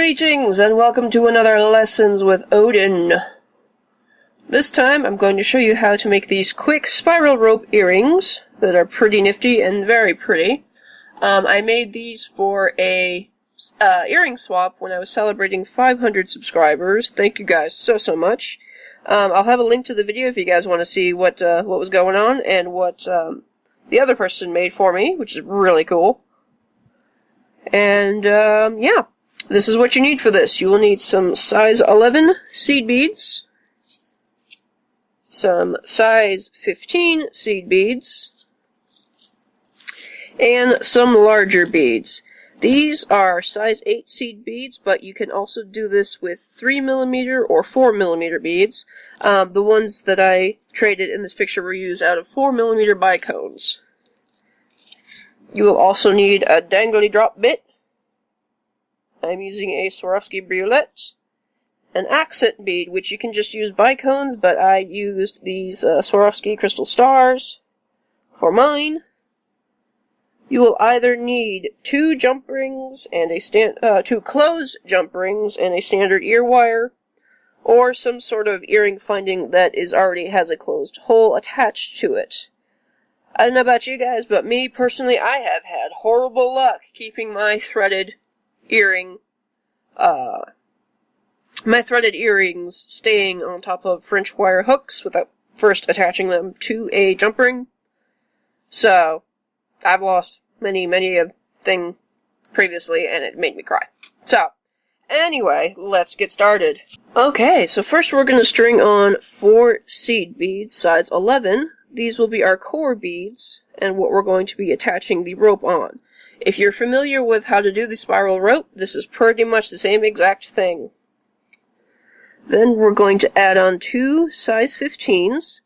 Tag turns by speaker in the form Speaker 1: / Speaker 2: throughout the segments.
Speaker 1: Greetings and welcome to another Lessons with Odin. This time I'm going to show you how to make these quick spiral rope earrings that are pretty nifty and very pretty. I made these for a earring swap when I was celebrating 500 subscribers. Thank you guys so much. I'll have a link to the video if you guys want to see what was going on and what the other person made for me, which is really cool. And yeah. This is what you need for this. You will need some size 11 seed beads, some size 15 seed beads, and some larger beads. These are size 8 seed beads, but you can also do this with 3mm or 4mm beads. The ones that I traded in this picture were used out of 4mm bicones. You will also need a dangly drop bit. I'm using a Swarovski brulette, an accent bead, which you can just use bicones, but I used these Swarovski crystal stars for mine. You will either need two jump rings and two closed jump rings and a standard ear wire, or some sort of earring finding that already has a closed hole attached to it. I don't know about you guys, but me personally, I have had horrible luck keeping my threaded earrings staying on top of French wire hooks without first attaching them to a jump ring. So, I've lost many a thing previously, and it made me cry. So, anyway, let's get started. Okay, so first we're going to string on 4 seed beads, size 11. These will be our core beads, and what we're going to be attaching the rope on. If you're familiar with how to do the spiral rope, this is pretty much the same exact thing. Then we're going to add on 2 size 15s,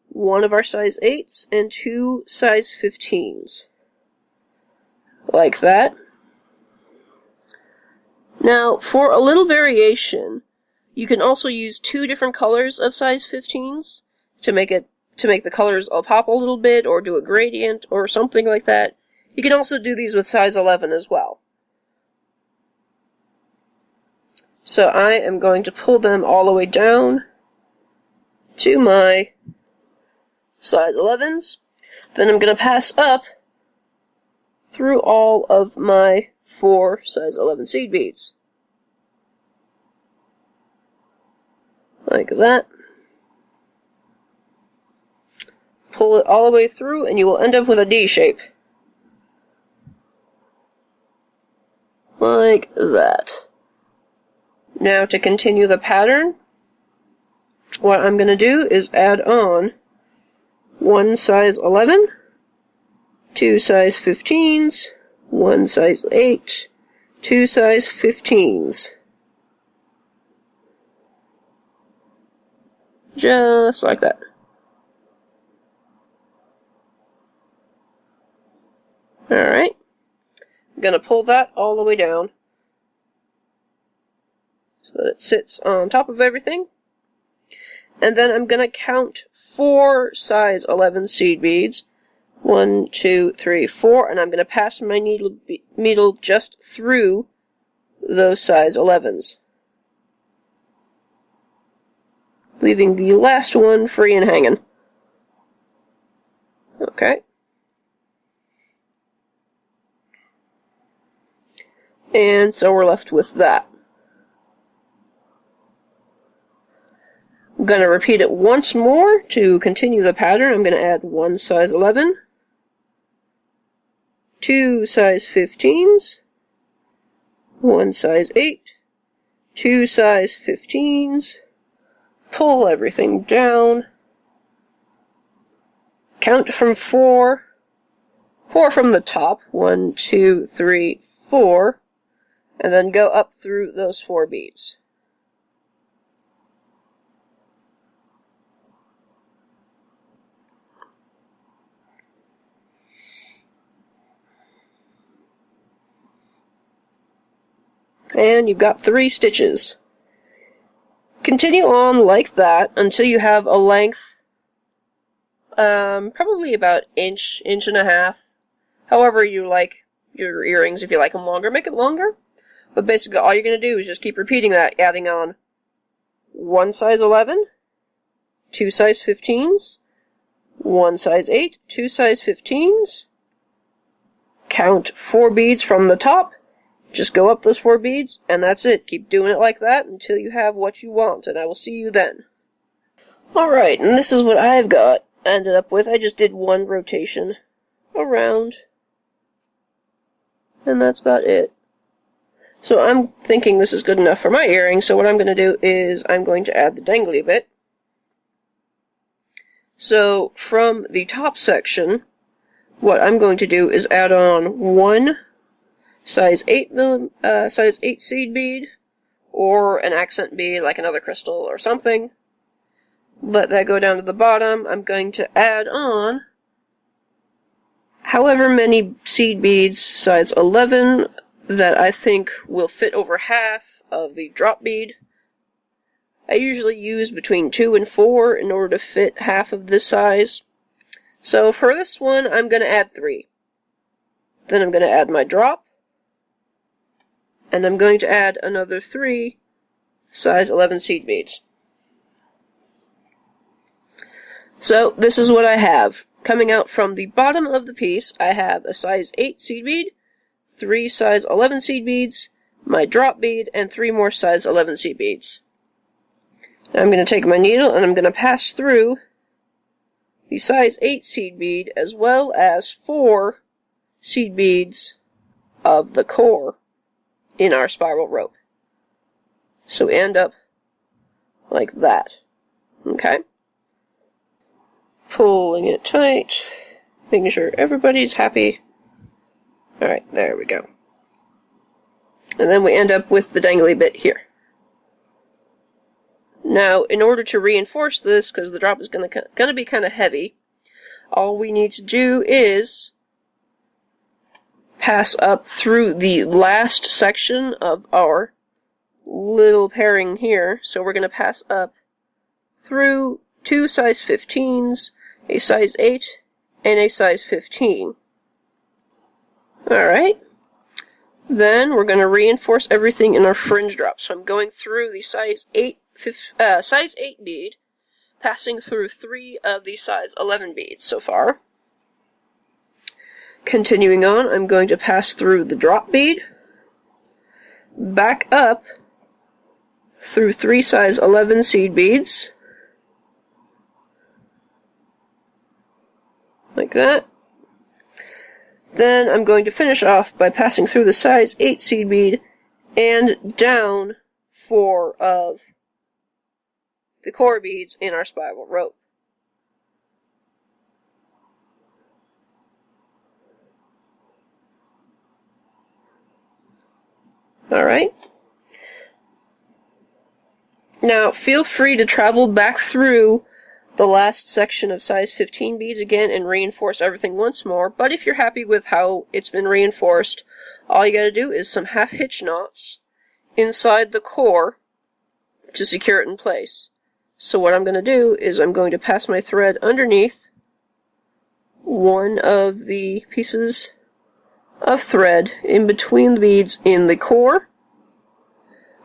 Speaker 1: one of our size 8s, and 2 size 15s. Like that. Now, for a little variation, you can also use 2 different colors of size 15s to make the colors pop a little bit, or do a gradient, or something like that. You can also do these with size 11 as well. So I am going to pull them all the way down to my size 11s. Then I'm going to pass up through all of my 4 size 11 seed beads. Like that. Pull it all the way through and you will end up with a D shape. Like that. Now to continue the pattern, what I'm going to do is add on 1 size 11, 2 size 15s, 1 size 8, 2 size 15s. Just like that. Alright. I'm going to pull that all the way down so that it sits on top of everything. And then I'm going to count 4 size 11 seed beads. 1, 2, 3, 4. And I'm going to pass my needle just through those size 11s. Leaving the last one free and hanging. Okay. And so we're left with that. I'm going to repeat it once more to continue the pattern. I'm going to add 1 size 11, 2 size 15s, 1 size 8, 2 size 15s, pull everything down, count from 4 from the top, 1, 2, 3, 4, and then go up through those 4 beads. And you've got 3 stitches. Continue on like that until you have a length, probably about inch and a half. However you like your earrings. If you like them longer, make it longer. But basically all you're going to do is just keep repeating that, adding on one size 11, two size 15s, one size 8, two size 15s, count 4 beads from the top, just go up those 4 beads, and that's it. Keep doing it like that until you have what you want, and I will see you then. Alright, and this is what I've got ended up with. I just did one rotation around, and that's about it. So I'm thinking this is good enough for my earring, so what I'm going to do is I'm going to add the dangly bit. So from the top section, what I'm going to do is add on one size 8 seed bead, or an accent bead like another crystal or something. Let that go down to the bottom. I'm going to add on however many seed beads, size 11, that I think will fit over half of the drop bead. I usually use between 2 and 4 in order to fit half of this size. So for this one, I'm going to add 3. Then I'm going to add my drop. And I'm going to add another 3 size 11 seed beads. So this is what I have. Coming out from the bottom of the piece, I have a size 8 seed bead, 3 size 11 seed beads, my drop bead, and 3 more size 11 seed beads. Now I'm going to take my needle and I'm going to pass through the size 8 seed bead as well as 4 seed beads of the core in our spiral rope. So we end up like that. Okay? Pulling it tight, making sure everybody's happy. Alright, there we go. And then we end up with the dangly bit here. Now, in order to reinforce this, because the drop is going to be kind of heavy, all we need to do is pass up through the last section of our little pairing here. So we're going to pass up through 2 size 15s, a size 8, and a size 15. Alright. Then we're going to reinforce everything in our fringe drop. So I'm going through the size 8 bead, passing through 3 of the size 11 beads so far. Continuing on, I'm going to pass through the drop bead, back up through 3 size 11 seed beads, like that. Then I'm going to finish off by passing through the size 8 seed bead and down 4 of the core beads in our spiral rope. Alright. Now, feel free to travel back through the last section of size 15 beads again and reinforce everything once more, but if you're happy with how it's been reinforced, all you gotta do is some half hitch knots inside the core to secure it in place. So what I'm going to do is I'm going to pass my thread underneath one of the pieces of thread in between the beads in the core.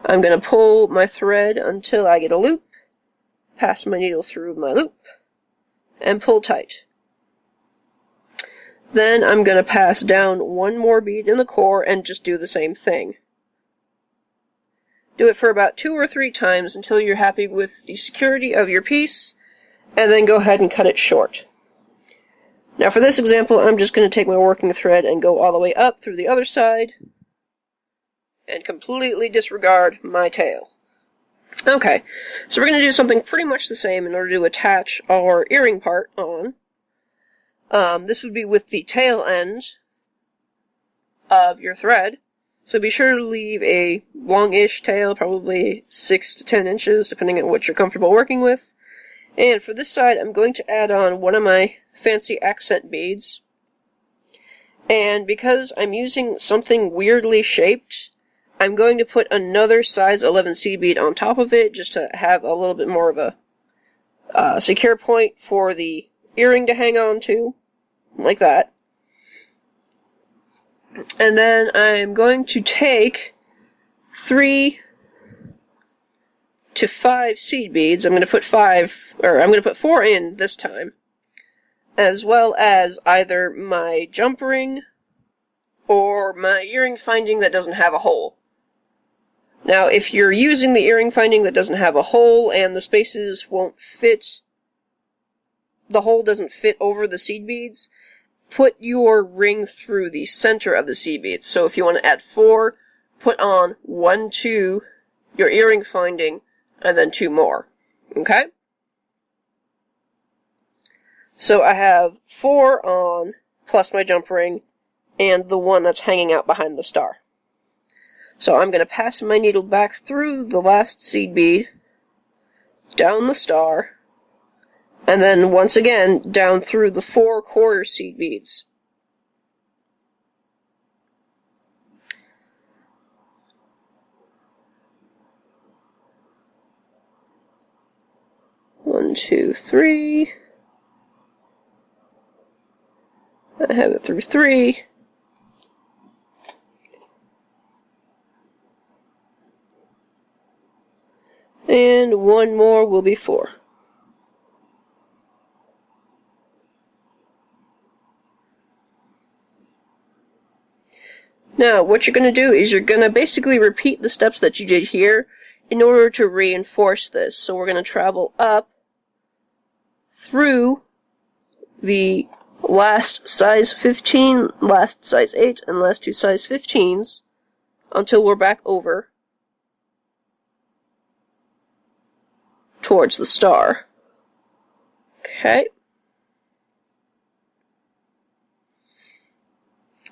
Speaker 1: I'm going to pull my thread until I get a loop, pass my needle through my loop, and pull tight. Then I'm going to pass down one more bead in the core and just do the same thing. Do it for about 2 or 3 times until you're happy with the security of your piece, and then go ahead and cut it short. Now for this example, I'm just going to take my working thread and go all the way up through the other side, and completely disregard my tail. Okay, so we're going to do something pretty much the same in order to attach our earring part on. This would be with the tail end of your thread. So be sure to leave a long-ish tail, probably 6 to 10 inches, depending on what you're comfortable working with. And for this side, I'm going to add on one of my fancy accent beads. And because I'm using something weirdly shaped, I'm going to put another size 11 seed bead on top of it, just to have a little bit more of a secure point for the earring to hang on to, like that. And then I'm going to take 3 to 5 seed beads. I'm going to put 4 in this time, as well as either my jump ring or my earring finding that doesn't have a hole. Now, if you're using the earring finding that doesn't have a hole and the spaces won't fit, the hole doesn't fit over the seed beads, put your ring through the center of the seed beads. So if you want to add 4, put on 1, 2, your earring finding, and then 2 more. Okay? So I have 4 on, plus my jump ring, and the one that's hanging out behind the star. So I'm going to pass my needle back through the last seed bead, down the star, and then once again down through the 4 quarter seed beads. One, 2, 3. I have it through 3. And 1 more will be 4. Now, what you're going to do is you're going to basically repeat the steps that you did here in order to reinforce this. So we're going to travel up through the last size 15, last size 8, and last 2 size 15s until we're back over towards the star. Okay.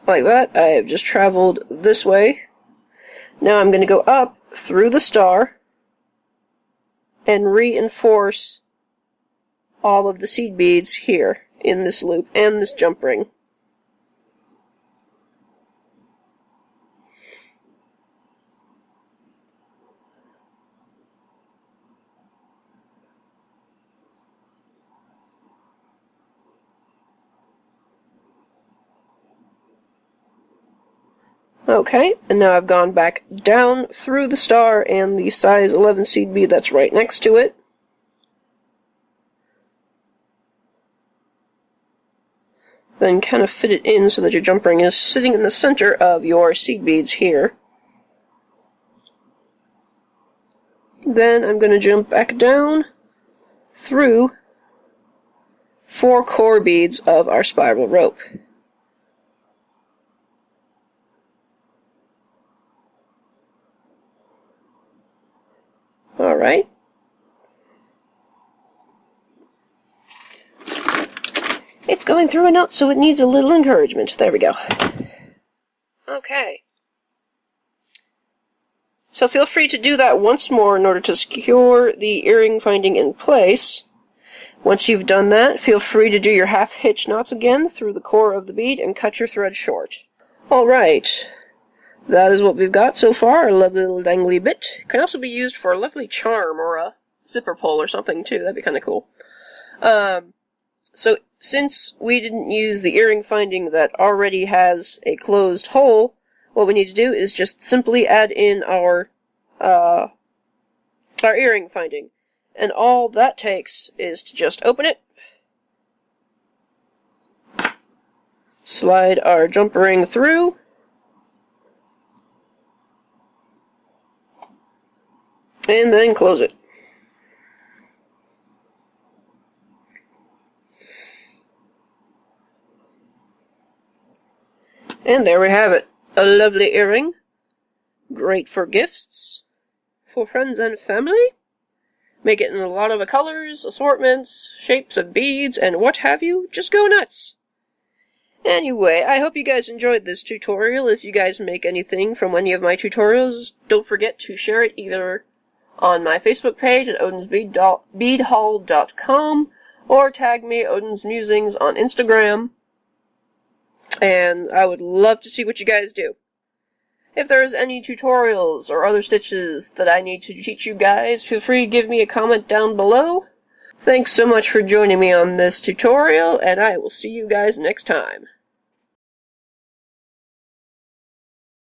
Speaker 1: Like that. I have just traveled this way. Now I'm going to go up through the star and reinforce all of the seed beads here in this loop and this jump ring. Okay, and now I've gone back down through the star and the size 11 seed bead that's right next to it. Then kind of fit it in so that your jump ring is sitting in the center of your seed beads here. Then I'm going to jump back down through 4 core beads of our spiral rope. Alright. It's going through a knot, so it needs a little encouragement. There we go. Okay. So feel free to do that once more in order to secure the earring finding in place. Once you've done that, feel free to do your half hitch knots again through the core of the bead and cut your thread short. Alright. That is what we've got so far, a lovely little dangly bit. It can also be used for a lovely charm or a zipper pull or something too, that'd be kind of cool. So since we didn't use the earring finding that already has a closed hole, what we need to do is just simply add in our earring finding. And all that takes is to just open it, slide our jump ring through, and then close it. And there we have it. A lovely earring. Great for gifts. For friends and family. Make it in a lot of colors, assortments, shapes of beads, and what have you. Just go nuts. Anyway, I hope you guys enjoyed this tutorial. If you guys make anything from any of my tutorials, don't forget to share it either on my Facebook page at odins.musings.com or tag me odins.musings on Instagram. And I would love to see what you guys do. If there's any tutorials or other stitches that I need to teach you guys, feel free to give me a comment down below. Thanks so much for joining me on this tutorial, and I will see you guys next time.